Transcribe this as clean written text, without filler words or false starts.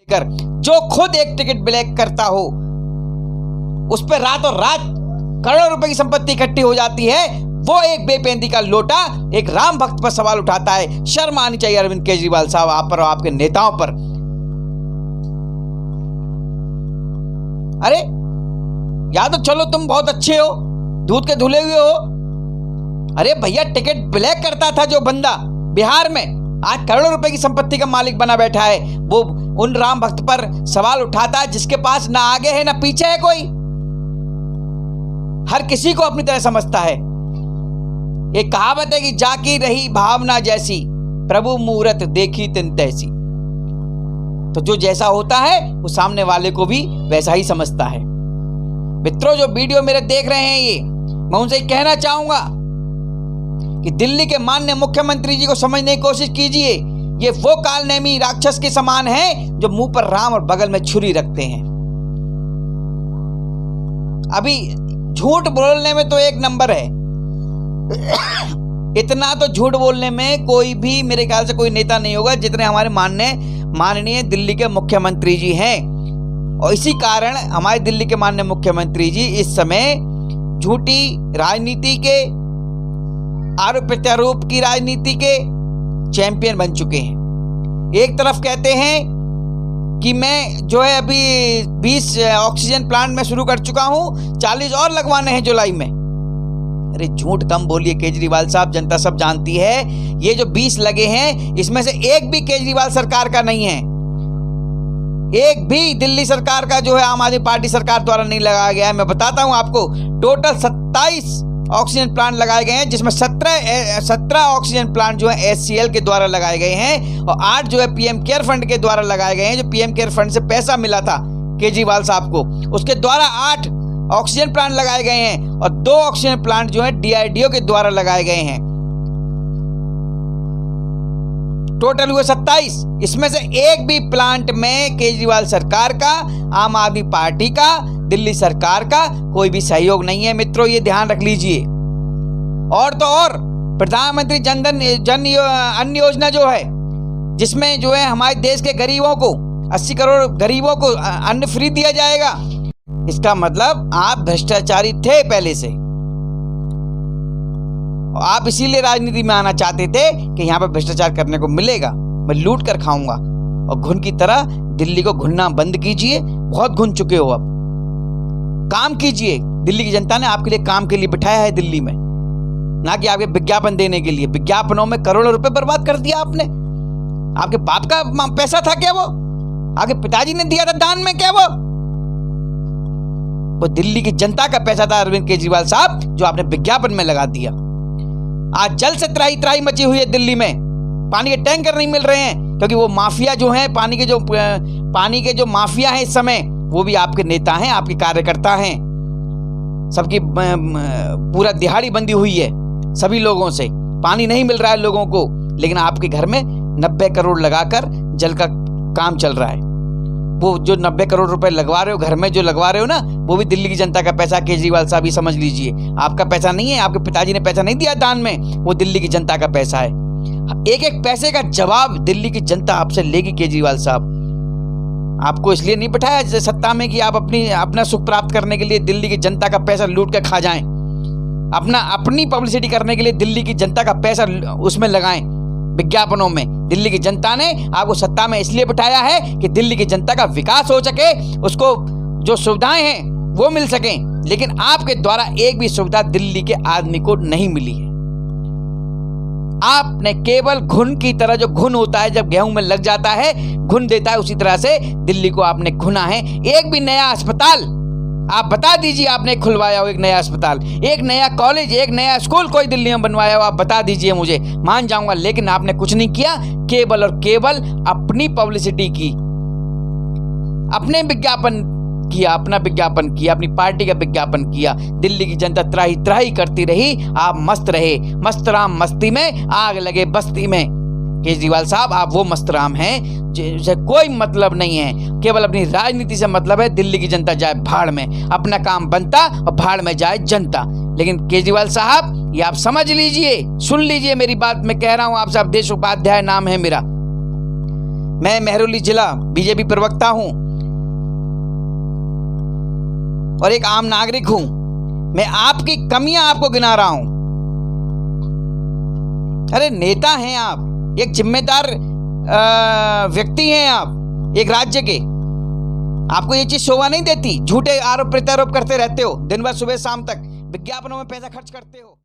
कर जो खुद एक टिकट ब्लैक करता हो, उस पर रातों रात करोड़ों रुपए की संपत्ति इकट्ठी हो जाती है, वो एक बेपेंदी का लोटा एक राम भक्त पर सवाल उठाता है। शर्म आनी चाहिए अरविंद केजरीवाल साहब आप पर और आपके नेताओं पर। अरे या तो चलो तुम बहुत अच्छे हो, दूध के धुले हुए हो। अरे भैया टिकट ब्लैक करता था जो बंदा बिहार में, आज करोड़ों रुपए की संपत्ति का मालिक बना बैठा है, वो उन राम भक्त पर सवाल उठाता है जिसके पास ना आगे है ना पीछे है कोई, हर किसी को अपनी तरह समझता है। एक कहावत है कि जाकी रही भावना जैसी, प्रभु मूरत देखी तिन तैसी। तो जो जैसा होता है वो सामने वाले को भी वैसा ही समझता है। मित्रों जो वीडियो मेरे देख रहे हैं ये, मैं उनसे कहना चाहूंगा कि दिल्ली के माननीय मुख्यमंत्री जी को समझने की कोशिश कीजिए। ये वो कालनेमी राक्षस के समान हैं जो मुंह पर राम और बगल में छुरी रखते हैं। अभी झूठ बोलने में तो एक नंबर है, इतना तो झूठ बोलने में कोई भी मेरे ख्याल से कोई नेता नहीं होगा जितने हमारे माननीय दिल्ली के मुख्यमंत्री जी हैं। और इसी कारण हमारे दिल्ली के माननीय मुख्यमंत्री जी इस समय झूठी राजनीति के, आरोप प्रत्यारोप की राजनीति के चैंपियन बन चुके हैं। एक तरफ कहते हैं कि मैं जो है अभी 20 ऑक्सीजन प्लांट में शुरू कर चुका हूं, 40 और लगवाने हैं जुलाई में। अरे झूठ कम बोलिए केजरीवाल साहब, जनता सब जानती है ये जो 20 लगे हैं इसमें से एक भी केजरीवाल सरकार का नहीं है, एक भी दिल्ली सरकार का जो है आम आदमी पार्टी सरकार द्वारा नहीं लगाया गया है। मैं बताता हूं आपको, टोटल 27 ऑक्सीजन प्लांट लगाए गए हैं, जिसमें 17 ऑक्सीजन प्लांट जो है HCL के द्वारा लगाए गए हैं और 8 जो है PM केयर फंड के द्वारा लगाए गए हैं। जो PM केयर फंड से पैसा मिला था केजरीवाल साहब को, उसके द्वारा 8 ऑक्सीजन प्लांट लगाए गए हैं और 2 ऑक्सीजन प्लांट जो है DRDO के द्वारा लगाए गए हैं। टोटल हुए 27। इसमें से एक भी प्लांट में केजरीवाल सरकार का, आम आदमी पार्टी का, दिल्ली सरकार का कोई भी सहयोग नहीं है। मित्रों ये ध्यान रख लीजिए। और तो और प्रधानमंत्री जन अन्न योजना जो है, जिसमें जो है हमारे देश के गरीबों को, 80 करोड़ गरीबों को अन्न फ्री दिया जाएगा, इसका मतलब आप भ्रष्टाचारी थे पहले से। आप इसीलिए राजनीति में आना चाहते थे कि यहाँ पर भ्रष्टाचार करने को मिलेगा, मैं लूट कर खाऊंगा। और घुन की तरह दिल्ली को घुनना बंद कीजिए, बहुत घुन चुके हो। अब काम कीजिए। दिल्ली की जनता ने आपके लिए काम के लिए बिठाया है दिल्ली में, ना कि आपके विज्ञापन देने के लिए। विज्ञापनों में करोड़ों रुपए बर्बाद कर दिया आपने। आपके बाप का पैसा था क्या वो? आपके पिताजी ने दिया था दान में क्या वो दिल्ली की जनता का पैसा था अरविंद केजरीवाल साहब, जो आपने विज्ञापन में लगा दिया। आज जल से त्राही त्राही मची हुई है दिल्ली में, पानी के टैंकर नहीं मिल रहे हैं क्योंकि वो माफिया जो हैं, पानी के जो माफिया हैं इस समय, वो भी आपके नेता हैं, आपके कार्यकर्ता हैं। सबकी पूरा दिहाड़ी बंदी हुई है सभी लोगों से, पानी नहीं मिल रहा है लोगों को, लेकिन आपके घर में 90 करोड़ लगाकर जल का काम चल रहा है। वो जो 90 करोड़ रुपए लगवा रहे हो घर में, जो लगवा रहे हो ना, वो भी दिल्ली की जनता का पैसा। केजरीवाल साहब ही समझ लीजिए, आपका पैसा नहीं है, आपके पिताजी ने पैसा नहीं दिया दान में, वो दिल्ली की जनता का पैसा है। एक एक पैसे का जवाब दिल्ली की जनता आपसे लेगी केजरीवाल साहब। आपको इसलिए नहीं बिठाया सत्ता में कि आप अपना सुख प्राप्त करने के लिए दिल्ली की जनता का पैसा लूट कर खा जाएं, अपनी पब्लिसिटी करने के लिए दिल्ली की जनता का पैसा उसमें लगाएं, विज्ञापनों में। दिल्ली की जनता ने आपको सत्ता में इसलिए बिठाया है कि दिल्ली की जनता का विकास हो सके, उसको जो सुविधाएं हैं वो मिल सकें, लेकिन आपके द्वारा एक भी सुविधा दिल्ली के आदमी को नहीं मिली है। आपने केवल घुन की तरह, जो घुन होता है जब गेहूं में लग जाता है, घुन देता है, उसी तरह से दिल्ली को आपने घुना है। एक भी नया अस्पताल आप बता दीजिए आपने खुलवाया हो, एक नया अस्पताल, एक नया कॉलेज, एक नया स्कूल कोई दिल्ली में बनवाया हो, आप बता दीजिए, मुझे मान जाऊंगा। लेकिन आपने कुछ नहीं किया, केवल और केवल अपनी पब्लिसिटी की, अपने विज्ञापन किया, अपना विज्ञापन किया, अपनी पार्टी का विज्ञापन किया। दिल्ली की जनता त्राही त्राही करती रही, आप मस्त रहे। मस्तराम मस्ती में आग लगे बस्ती में। केजरीवाल साहब आप वो मस्तराम हैं जिसे कोई मतलब नहीं है, केवल अपनी राजनीति से मतलब है। दिल्ली की जनता जाए भाड़ में, अपना काम बनता और भाड़ में जाए जनता। लेकिन केजरीवाल साहब ये आप समझ लीजिए, सुन लीजिए मेरी बात, मैं कह रहा हूं आपसे। अवधेश उपाध्याय नाम है मेरा। मैं मेहरौली जिला बीजेपी प्रवक्ता हूं और एक आम नागरिक हूं। मैं आपकी कमियां आपको गिना रहा हूं। अरे नेता हैं आप, एक जिम्मेदार व्यक्ति हैं आप एक राज्य के। आपको ये चीज शोभा नहीं देती? झूठे आरोप प्रत्यारोप करते रहते हो दिन भर सुबह शाम तक, विज्ञापनों में पैसा खर्च करते हो।